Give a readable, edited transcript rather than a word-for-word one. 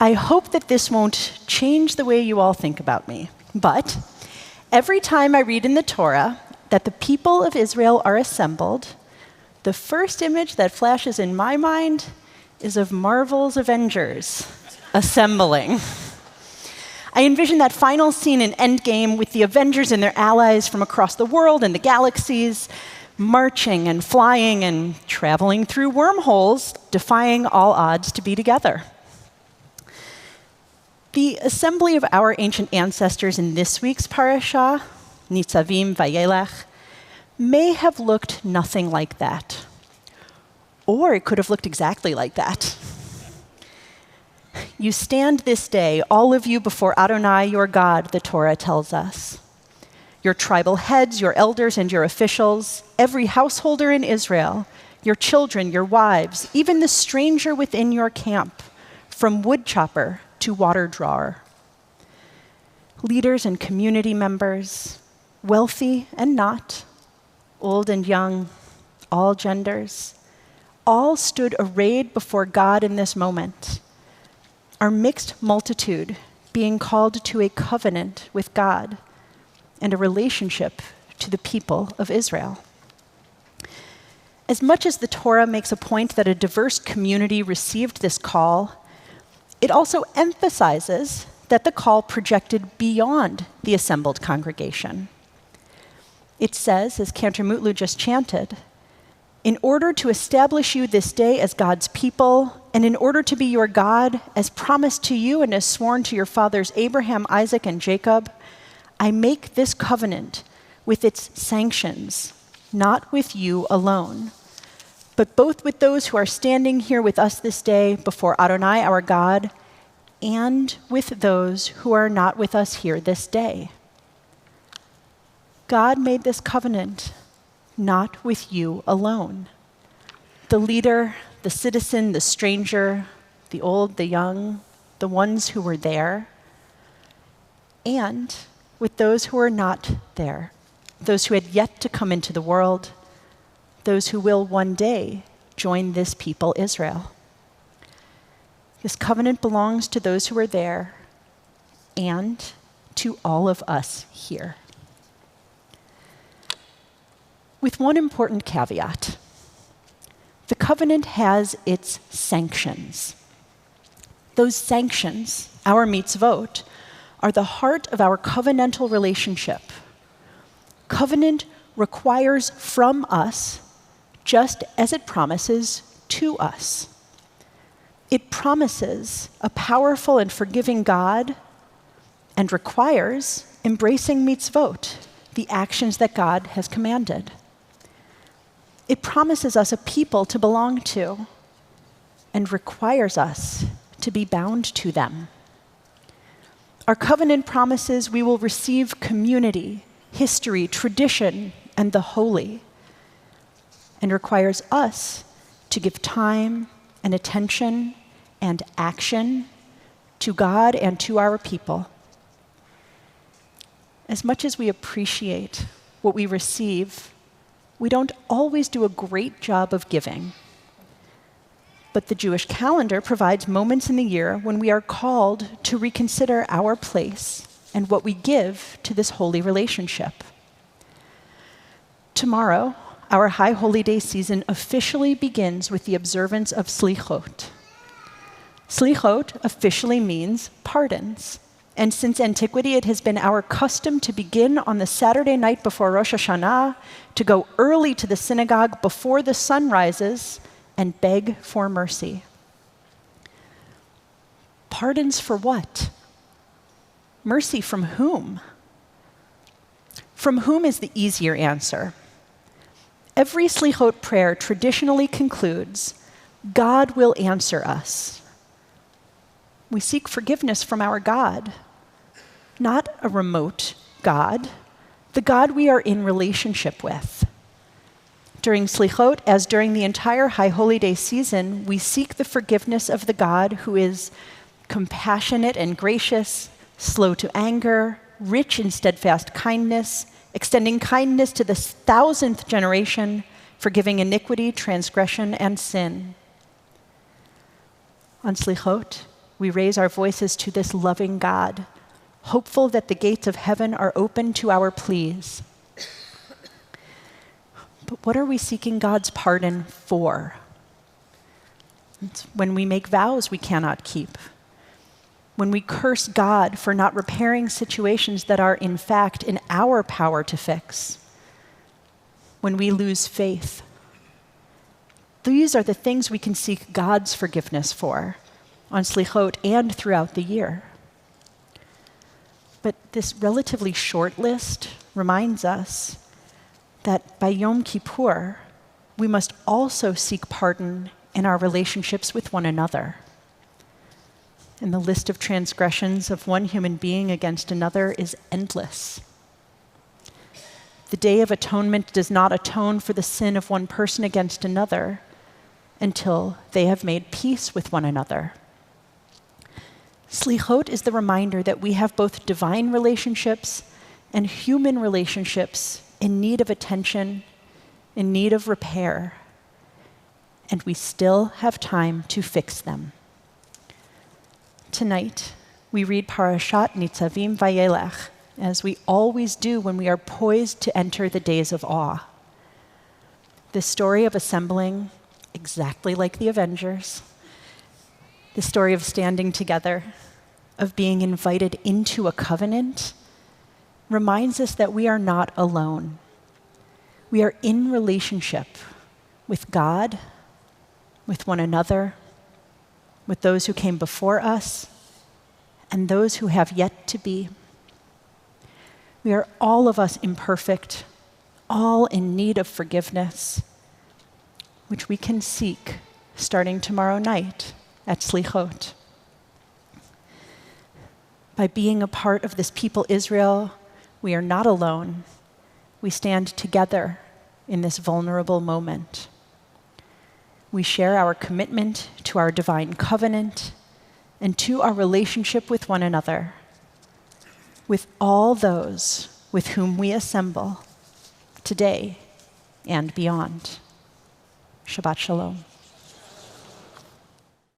I hope that this won't change the way you all think about me, but every time I read in the Torah that the people of Israel are assembled, the first image that flashes in my mind is of Marvel's Avengers assembling. I envision that final scene in Endgame with the Avengers and their allies from across the world and the galaxies, marching and flying and traveling through wormholes, defying all odds to be together. The assembly of our ancient ancestors in this week's parasha, Nitzavim Vayelech, may have looked nothing like that. Or it could have looked exactly like that. You stand this day, all of you, before Adonai, your God, the Torah tells us. Your tribal heads, your elders, and your officials, every householder in Israel, your children, your wives, even the stranger within your camp, from woodchopper to water drawer. Leaders and community members, wealthy and not, old and young, all genders, all stood arrayed before God in this moment. Our mixed multitude being called to a covenant with God and a relationship to the people of Israel. As much as the Torah makes a point that a diverse community received this call, it also emphasizes that the call projected beyond the assembled congregation. It says, as Cantor Mutlu just chanted, in order to establish you this day as God's people, and in order to be your God, as promised to you and as sworn to your fathers Abraham, Isaac, and Jacob, I make this covenant with its sanctions, not with you alone, but both with those who are standing here with us this day before Adonai, our God, and with those who are not with us here this day. God made this covenant not with you alone. The leader, the citizen, the stranger, the old, the young, the ones who were there, and with those who are not there, those who had yet to come into the world, those who will one day join this people, Israel. This covenant belongs to those who are there and to all of us here. With one important caveat. The covenant has its sanctions. Those sanctions, our mitzvot, are the heart of our covenantal relationship. Covenant requires from us just as it promises to us. It promises a powerful and forgiving God and requires embracing mitzvot, the actions that God has commanded. It promises us a people to belong to and requires us to be bound to them. Our covenant promises we will receive community, history, tradition, and the holy, and requires us to give time and attention and action to God and to our people. As much as we appreciate what we receive, we don't always do a great job of giving. But the Jewish calendar provides moments in the year when we are called to reconsider our place and what we give to this holy relationship. Tomorrow, our High Holy Day season officially begins with the observance of Slichot. Slichot officially means pardons. And since antiquity, it has been our custom to begin on the Saturday night before Rosh Hashanah, to go early to the synagogue before the sun rises and beg for mercy. Pardons for what? Mercy from whom? From whom is the easier answer. Every Slichot prayer traditionally concludes, God will answer us. We seek forgiveness from our God, not a remote God, the God we are in relationship with. During Slichot, as during the entire High Holy Day season, we seek the forgiveness of the God who is compassionate and gracious, slow to anger, rich in steadfast kindness, extending kindness to the 1,000th generation, forgiving iniquity, transgression, and sin. On Slichot, we raise our voices to this loving God, hopeful that the gates of heaven are open to our pleas. But what are we seeking God's pardon for? It's when we make vows we cannot keep, when we curse God for not repairing situations that are, in fact, in our power to fix, when we lose faith. These are the things we can seek God's forgiveness for on Slichot and throughout the year. But this relatively short list reminds us that by Yom Kippur, we must also seek pardon in our relationships with one another. And the list of transgressions of one human being against another is endless. The Day of Atonement does not atone for the sin of one person against another until they have made peace with one another. Slichot is the reminder that we have both divine relationships and human relationships in need of attention, in need of repair, and we still have time to fix them. Tonight, we read Parashat Nitzavim Vayelech, as we always do when we are poised to enter the days of awe. The story of assembling, exactly like the Avengers, the story of standing together, of being invited into a covenant, reminds us that we are not alone. We are in relationship with God, with one another, with those who came before us, and those who have yet to be. We are all of us imperfect, all in need of forgiveness, which we can seek starting tomorrow night at Slichot. By being a part of this people Israel, we are not alone. We stand together in this vulnerable moment. We share our commitment to our divine covenant and to our relationship with one another, with all those with whom we assemble today and beyond. Shabbat Shalom.